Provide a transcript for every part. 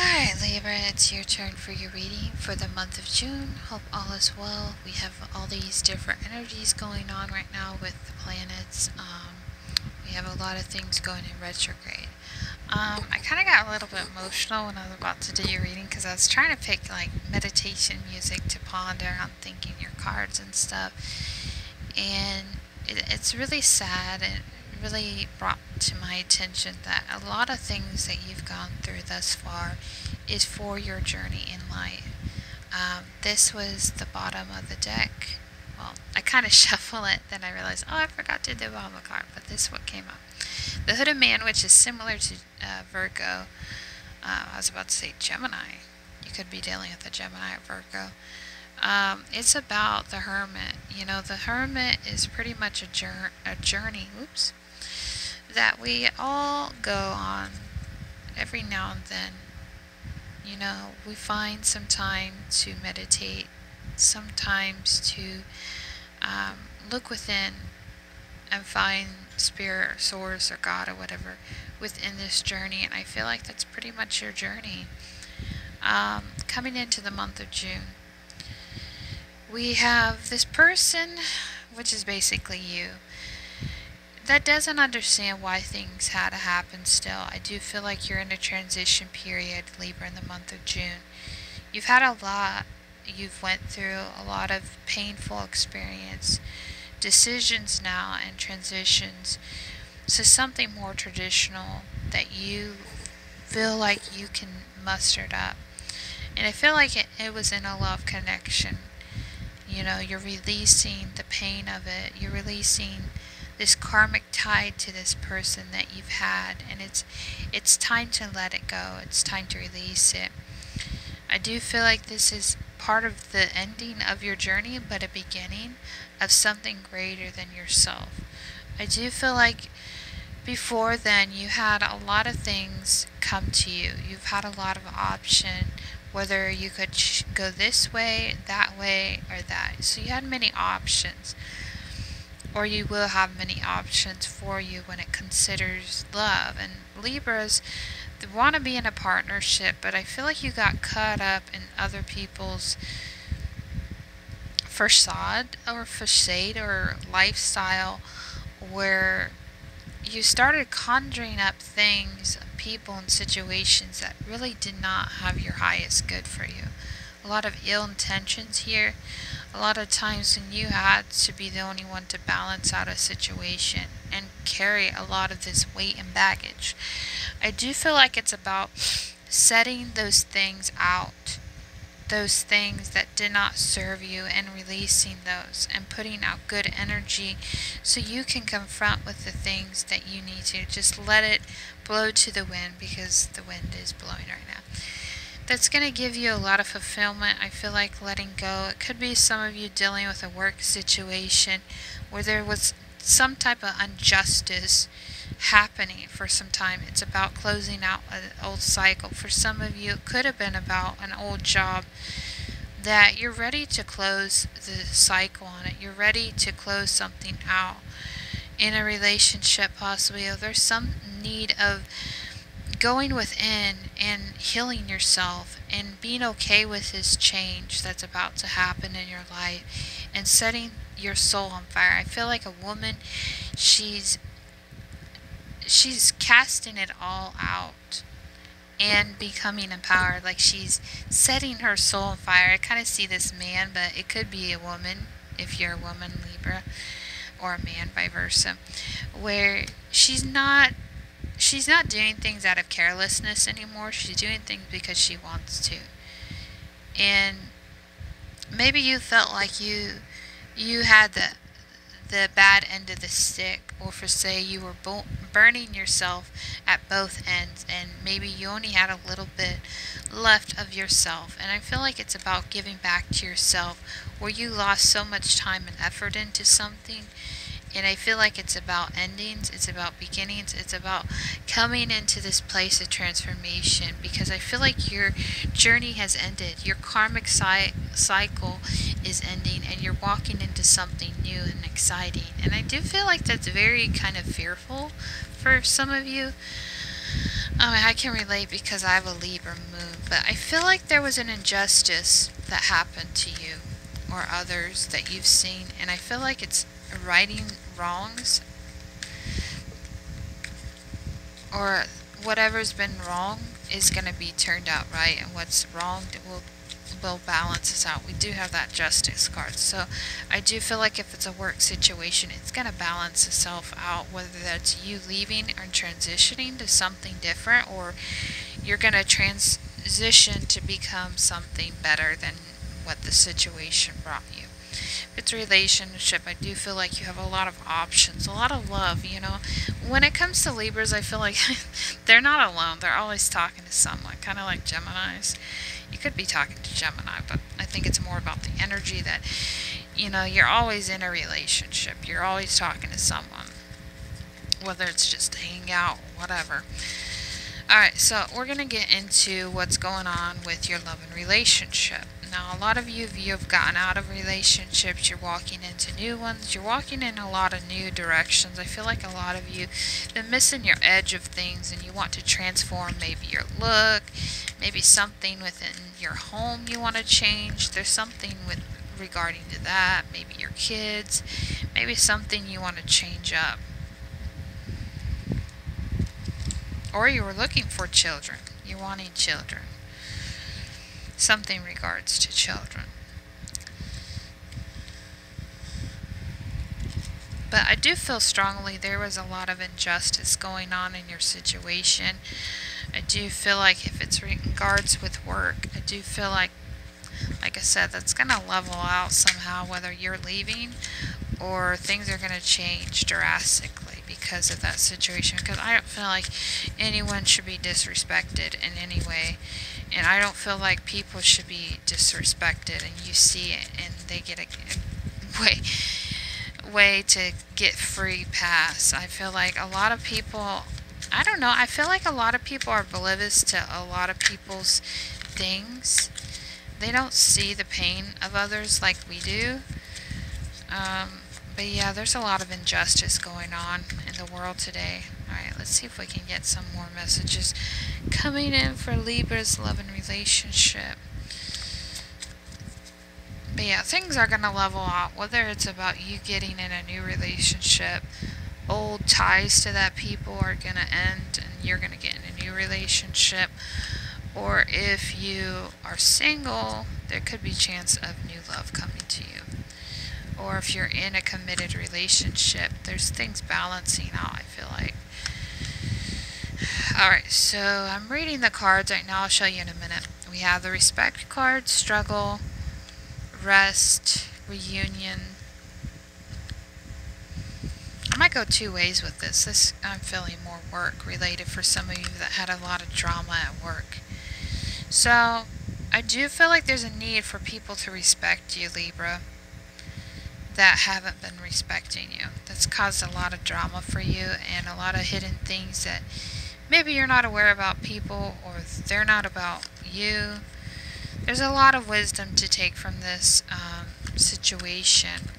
Alright, Libra, it's your turn for your reading for the month of June. Hope all is well. We have all these different energies going on right now with the planets. We have a lot of things going in retrograde. I kind of got a little bit emotional when I was about to do your reading because I was trying to pick like meditation music to ponder on thinking your cards and stuff. And it's really sad and really brought to my attention that a lot of things that you've gone through thus far is for your journey in life. This was the bottom of the deck. Well, I kind of shuffle it, then I realized, oh, I forgot to do the bottom card, but this is what came up. The Hooded Man, which is similar to Virgo. I was about to say Gemini. You could be dealing with a Gemini or Virgo. It's about the Hermit. You know, the Hermit is pretty much a journey, that we all go on every now and then. You know, we find some time to meditate, sometimes to look within and find spirit or source or God or whatever within this journey, and I feel like that's pretty much your journey. Coming into the month of June, we have this person, which is basically you, that doesn't understand why things had to happen still. I do feel like you're in a transition period, Libra, in the month of June. You've had a lot. You've went through a lot of painful experience, decisions now, and transitions to something more traditional that you feel like you can muster it up. And I feel like it was in a love connection. You know, you're releasing the pain of it. You're releasing this karmic tie to this person that you've had, and it's time to let it go. It's time to release it. I do feel like this is part of the ending of your journey, but a beginning of something greater than yourself. I do feel like before then you had a lot of things come to you. You've had a lot of option, whether you could go this way, or that. So you had many options, or you will have many options for you when it considers love. And Libras, they want to be in a partnership, but I feel like you got caught up in other people's facade or lifestyle, where you started conjuring up things, people, and situations that really did not have your highest good for you. A lot of ill intentions here. A lot of times when you had to be the only one to balance out a situation and carry a lot of this weight and baggage. I do feel like it's about setting those things out, those things that did not serve you, and releasing those and putting out good energy so you can confront with the things that you need to. Just let it blow to the wind, because the wind is blowing right now. That's going to give you a lot of fulfillment. I feel like letting go. It could be some of you dealing with a work situation where there was some type of injustice happening for some time. It's about closing out an old cycle. For some of you, it could have been about an old job that you're ready to close the cycle on it. You're ready to close something out in a relationship, possibly. Or there's some need of going within and healing yourself and being okay with this change that's about to happen in your life and setting your soul on fire. I feel like a woman, she's casting it all out and becoming empowered, like she's setting her soul on fire. I kind of see this man, but it could be a woman if you're a woman, Libra, or a man, vice versa, where she's not doing things out of carelessness anymore. She's doing things because she wants to. And maybe you felt like you had the bad end of the stick, or for say you were burning yourself at both ends, and maybe you only had a little bit left of yourself. And I feel like it's about giving back to yourself, where you lost so much time and effort into something. And I feel like it's about endings, it's about beginnings, it's about coming into this place of transformation, because I feel like your journey has ended. Your karmic cycle is ending, and you're walking into something new and exciting. And I do feel like that's very kind of fearful for some of you. I can relate because I have a Libra moon, but I feel like there was an injustice that happened to you or others that you've seen, and I feel like it's righting wrongs, or whatever's been wrong is going to be turned out right, and what's wrong will balance us out. We do have that justice card, so I do feel like if it's a work situation, it's going to balance itself out, whether that's you leaving or transitioning to something different, or you're going to transition to become something better than what the situation brought you. If it's a relationship, I do feel like you have a lot of options, a lot of love, you know. When it comes to Libras, I feel like they're not alone. They're always talking to someone, kind of like Geminis. You could be talking to Gemini, but I think it's more about the energy that, you know, you're always in a relationship. You're always talking to someone, whether it's just hang out or whatever. Alright, so we're going to get into what's going on with your love and relationship. Now, a lot of you have gotten out of relationships, you're walking into new ones, you're walking in a lot of new directions. I feel like a lot of you have been missing your edge of things, and you want to transform maybe your look, maybe something within your home you want to change. There's something with regarding to that, maybe your kids, maybe something you want to change up. Or you were looking for children, you're wanting children. Something regards to children. But I do feel strongly there was a lot of injustice going on in your situation. I do feel like if it's regards with work, I do feel like I said, that's going to level out somehow, whether you're leaving or things are going to change drastically because of that situation. Because I don't feel like anyone should be disrespected in any way. And I don't feel like people should be disrespected, and you see it and they get a way to get free pass. I feel like a lot of people, I don't know, I feel like a lot of people are oblivious to a lot of people's things. They don't see the pain of others like we do. But yeah, there's a lot of injustice going on in the world today. Alright, let's see if we can get some more messages coming in for Libra's love and relationship. But yeah, things are going to level out, whether it's about you getting in a new relationship, old ties to that people are going to end and you're going to get in a new relationship, or if you are single, there could be a chance of new love coming to you. Or if you're in a committed relationship, there's things balancing out, I feel like. Alright, so I'm reading the cards right now. I'll show you in a minute. We have the respect card, struggle, rest, reunion. I might go two ways with this. I'm feeling more work related for some of you that had a lot of drama at work. So, I do feel like there's a need for people to respect you, Libra, that haven't been respecting you. That's caused a lot of drama for you and a lot of hidden things that maybe you're not aware about people, or they're not about you. There's a lot of wisdom to take from this situation.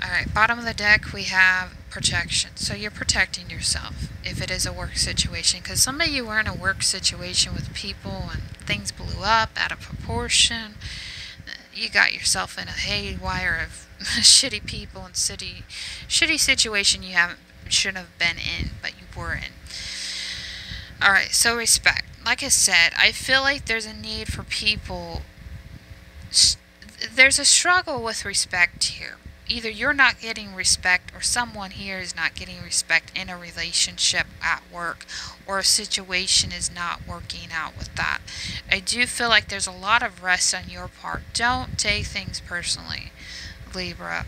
Alright, bottom of the deck we have protection. So you're protecting yourself if it is a work situation, because some of you were in a work situation with people and things blew up out of proportion. You got yourself in a haywire of shitty people and shitty situation you shouldn't have been in, but you were in. Alright, so respect. Like I said, I feel like there's a need for people. There's a struggle with respect here. Either you're not getting respect, or someone here is not getting respect in a relationship at work, or a situation is not working out with that. I do feel like there's a lot of rest on your part. Don't take things personally, Libra.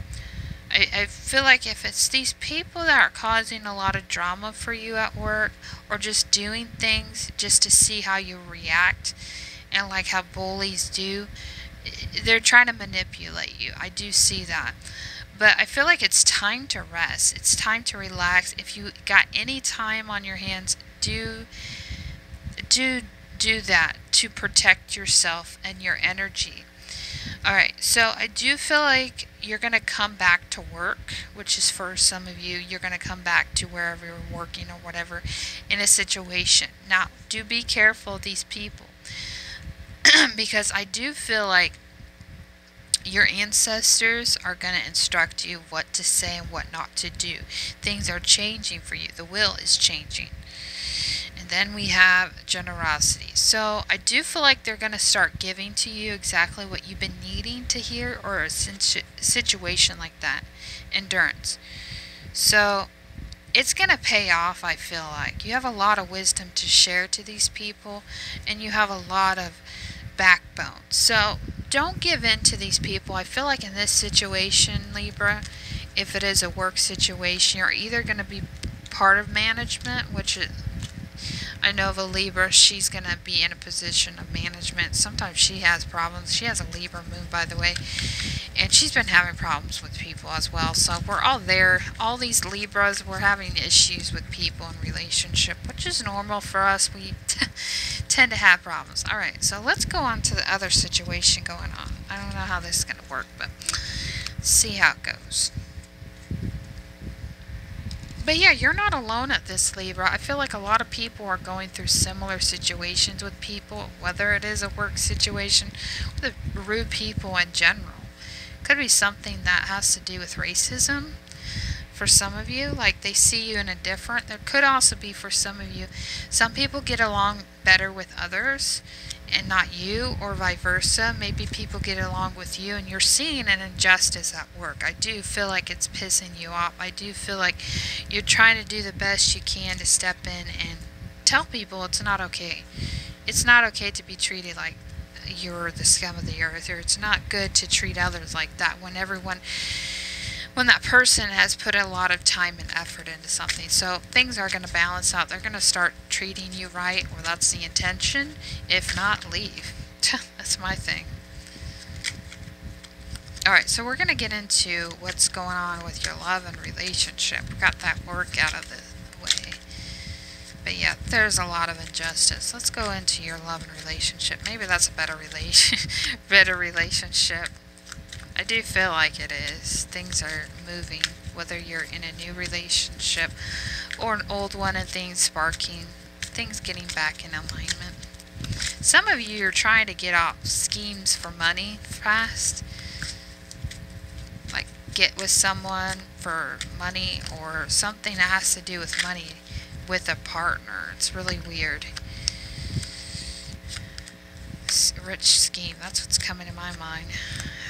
I feel like if it's these people that are causing a lot of drama for you at work, or just doing things just to see how you react, and like how bullies do, they're trying to manipulate you. I do see that. But I feel like it's time to rest. It's time to relax. If you got any time on your hands, do that to protect yourself and your energy. Alright, so I do feel like you're going to come back to work, which is for some of you, you're going to come back to wherever you're working or whatever in a situation. Now, do be careful of these people because I do feel like your ancestors are going to instruct you what to say and what not to do. Things are changing for you. The will is changing. And then we have generosity. So I do feel like they're going to start giving to you exactly what you've been needing to hear, or a situation like that. Endurance. So it's going to pay off, I feel like. You have a lot of wisdom to share to these people, and you have a lot of backbone. So don't give in to these people. I feel like in this situation, Libra, if it is a work situation, you're either going to be part of management, which I know of a Libra, she's going to be in a position of management. Sometimes she has problems. She has a Libra moon, by the way, and she's been having problems with people as well. So we're all there. All these Libras, we're having issues with people in relationship, which is normal for us. We tend to have problems. All right, so let's go on to the other situation going on. I don't know how this is going to work, but see how it goes. But yeah, you're not alone at this, Libra. I feel like a lot of people are going through similar situations with people, whether it is a work situation, with rude people in general. Could be something that has to do with racism for some of you, like they see you in a different. There could also be for some of you, some people get along better with others and not you, or vice versa. Maybe people get along with you and you're seeing an injustice at work. I do feel like it's pissing you off. I do feel like you're trying to do the best you can to step in and tell people it's not okay. It's not okay to be treated like you're the scum of the earth, or it's not good to treat others like that when that person has put a lot of time and effort into something. So things are going to balance out. They're going to start treating you right, or that's the intention. If not, leave. That's my thing. Alright, so we're going to get into what's going on with your love and relationship. We got that work out of the way. But yeah, there's a lot of injustice. Let's go into your love and relationship. Maybe that's a better relationship. I do feel like it is. Things are moving, whether you're in a new relationship or an old one, and things sparking, things getting back in alignment. Some of you are trying to get off schemes for money fast, like get with someone for money or something that has to do with money with a partner. It's really weird. Rich scheme, that's what's coming to my mind.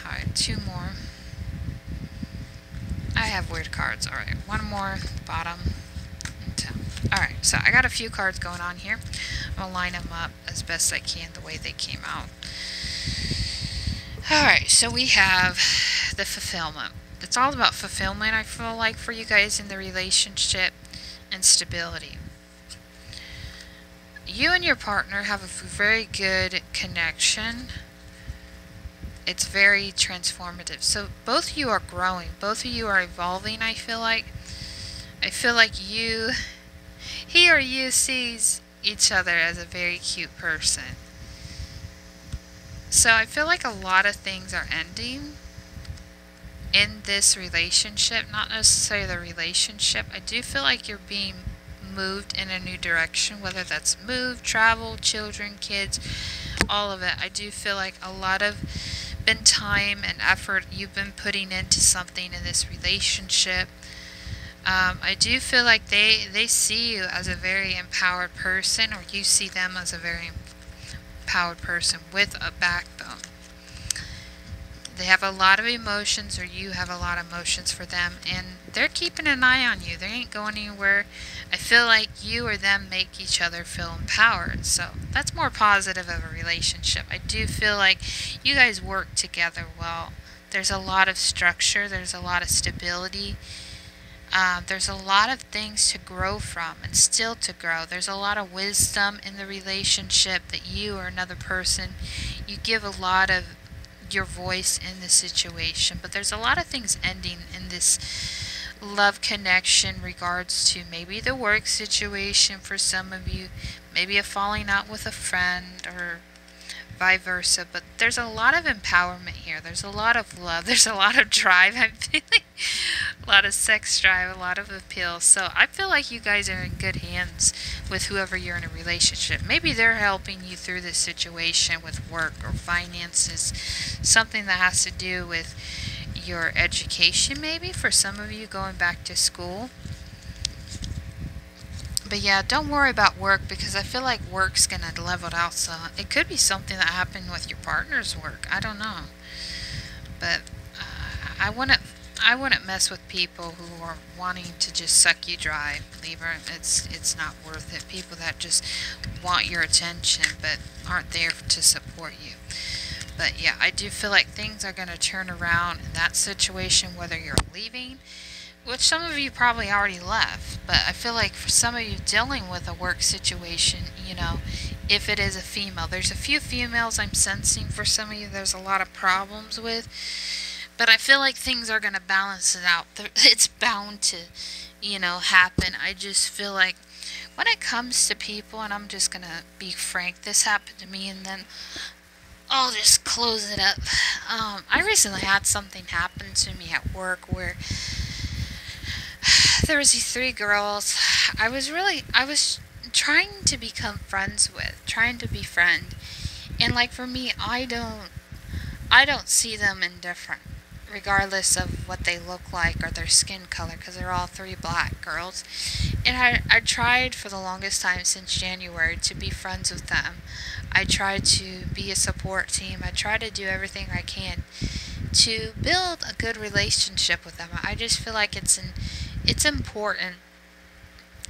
Alright, two more. I have weird cards. Alright, one more, bottom, and top. Alright, so I got a few cards going on here. I'm going to line them up as best I can the way they came out. Alright, so we have the fulfillment. It's all about fulfillment, I feel like, for you guys in the relationship, and stability. You and your partner have a very good connection. It's very transformative. So both of you are growing. Both of you are evolving, I feel like. I feel like he or you sees each other as a very cute person. So I feel like a lot of things are ending in this relationship. Not necessarily the relationship. I do feel like you're being moved in a new direction, whether that's move, travel, children, kids, all of it. I do feel like a lot of time and effort you've been putting into something in this relationship. I do feel like they see you as a very empowered person, or you see them as a very empowered person with a backbone. They have a lot of emotions, or you have a lot of emotions for them, and they're keeping an eye on you. They ain't going anywhere. I feel like you or them make each other feel empowered, so that's more positive of a relationship. I do feel like you guys work together well. There's a lot of structure. There's a lot of stability. There's a lot of things to grow from and still to grow. There's a lot of wisdom in the relationship that you or another person, you give a lot of your voice in the situation. But there's a lot of things ending in this love connection regards to maybe the work situation for some of you, maybe a falling out with a friend, or vice versa. But there's a lot of empowerment here. There's a lot of love. There's a lot of drive. I'm feeling a lot of sex drive, a lot of appeal. So I feel like you guys are in good hands with whoever you're in a relationship. Maybe they're helping you through this situation with work or finances, something that has to do with your education, maybe for some of you going back to school. But yeah, don't worry about work, because I feel like work's gonna level it out. So it could be something that happened with your partner's work. I don't know, but I wouldn't mess with people who are wanting to just suck you dry, Libra. It's not worth it. People that just want your attention but aren't there to support you. But yeah, I do feel like things are gonna turn around in that situation, whether you're leaving, which some of you probably already left, but I feel like for some of you dealing with a work situation, you know, if it is a female, there's a few females I'm sensing for some of you there's a lot of problems with, but I feel like things are going to balance it out. It's bound to, you know, happen. I just feel like when it comes to people, and I'm just going to be frank, this happened to me and then I'll just close it up. I recently had something happen to me at work where there was these three girls I was trying to become friends with, trying to befriend. And like for me, I don't see them indifferent, regardless of what they look like or their skin color, because they're all three black girls. And I tried for the longest time since January to be friends with them. I tried to be a support team. I try to do everything I can to build a good relationship with them. I just feel like it's important,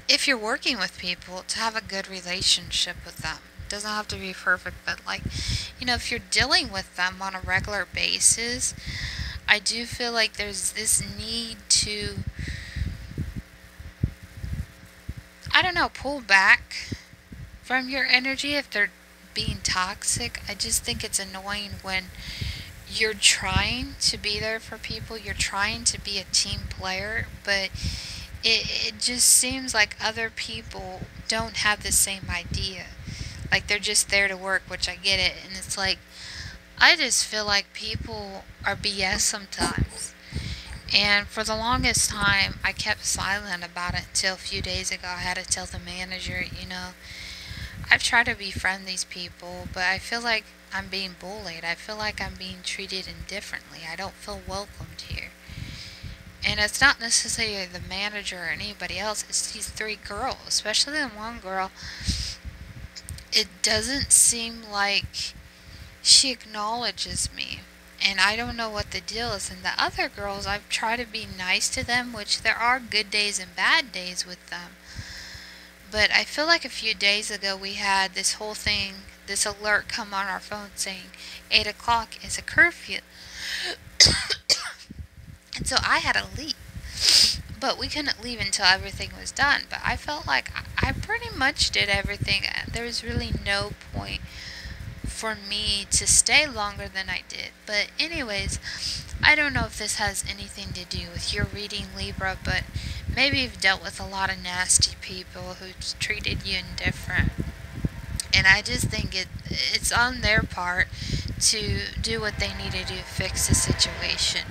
if you're working with people, to have a good relationship with them. It doesn't have to be perfect, but like, you know, if you're dealing with them on a regular basis, I do feel like there's this need to, I don't know, pull back from your energy if they're being toxic. I just think it's annoying when you're trying to be there for people, you're trying to be a team player, but it just seems like other people don't have the same idea. Like they're just there to work, which I get it, and it's like, I just feel like people are BS sometimes. And for the longest time, I kept silent about it until a few days ago. I had to tell the manager, you know, I've tried to befriend these people, but I feel like I'm being bullied. I feel like I'm being treated indifferently. I don't feel welcomed here. And it's not necessarily the manager or anybody else. It's these three girls, especially the one girl. It doesn't seem like she acknowledges me. And I don't know what the deal is. And the other girls, I've tried to be nice to them, which there are good days and bad days with them. But I feel like a few days ago we had this whole thing, this alert come on our phone saying 8 o'clock is a curfew. And so I had to leave. But we couldn't leave until everything was done. But I felt like I pretty much did everything. There was really no point for me to stay longer than I did. But anyways, I don't know if this has anything to do with your reading, Libra, but maybe you've dealt with a lot of nasty people who treated you indifferent. And I just think it's on their part to do what they need to do to fix the situation.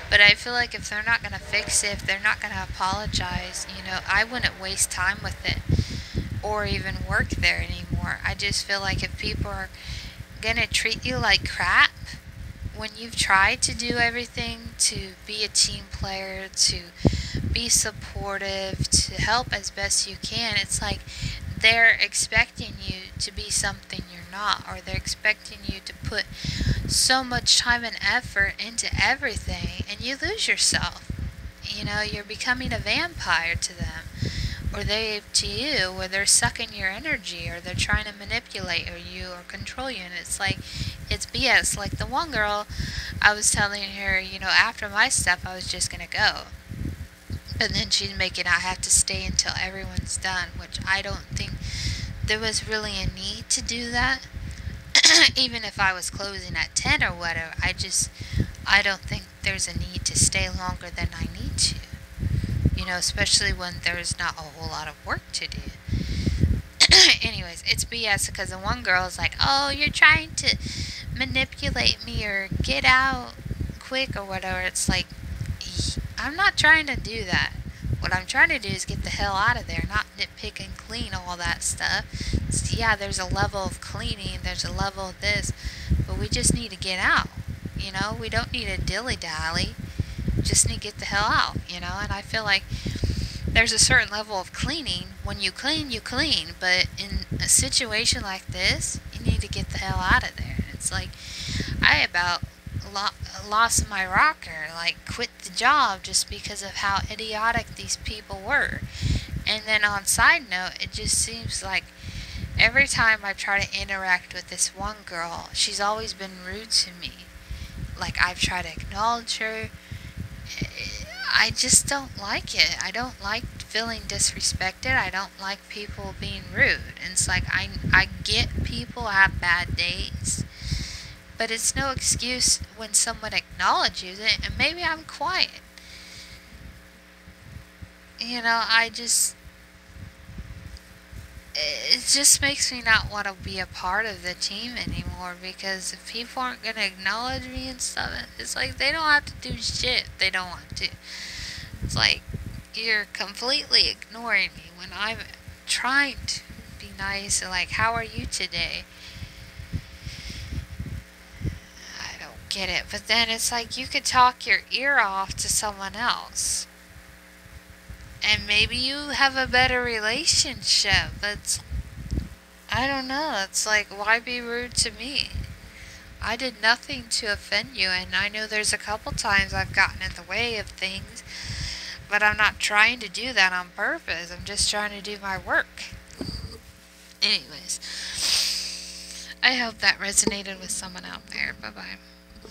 But I feel like if they're not going to fix it, if they're not going to apologize, you know, I wouldn't waste time with it or even work there anymore. I just feel like if people are going to treat you like crap when you've tried to do everything to be a team player, to be supportive, to help as best you can, it's like they're expecting you to be something you're not, or they're expecting you to put so much time and effort into everything, and you lose yourself. You know, you're becoming a vampire to them, or they to you, where they're sucking your energy, or they're trying to manipulate you or control you, and it's like, it's BS. Like the one girl, I was telling her, you know, after my stuff, I was just gonna go. And then she's making I have to stay until everyone's done, which I don't think there was really a need to do that. Even if I was closing at 10 or whatever, I don't think there's a need to stay longer than I need to. You know, especially when there's not a whole lot of work to do. Anyways, it's BS because the one girl is like, oh, you're trying to manipulate me or get out quick or whatever. It's like, I'm not trying to do that. What I'm trying to do is get the hell out of there, not nitpick and clean all that stuff. So yeah, there's a level of cleaning, there's a level of this, but we just need to get out. You know, we don't need to dilly-dally. Just need to get the hell out, you know? And I feel like there's a certain level of cleaning. When you clean, you clean. But in a situation like this, you need to get the hell out of there. It's like, I about lost my rocker, like quit the job just because of how idiotic these people were. And then on side note, it just seems like every time I try to interact with this one girl, she's always been rude to me. Like, I've tried to acknowledge her. I just don't like it. I don't like feeling disrespected. I don't like people being rude. And it's like, I get people have bad days, but it's no excuse when someone acknowledges it, and maybe I'm quiet. You know, it just makes me not want to be a part of the team anymore, because if people aren't going to acknowledge me and stuff, it's like they don't have to do shit if they don't want to. It's like you're completely ignoring me when I'm trying to be nice and like, how are you today? I don't get it. But then it's like you could talk your ear off to someone else, and maybe you have a better relationship. But I don't know. It's like, why be rude to me? I did nothing to offend you, and I know there's a couple times I've gotten in the way of things, but I'm not trying to do that on purpose. I'm just trying to do my work. Anyways, I hope that resonated with someone out there. Bye-bye.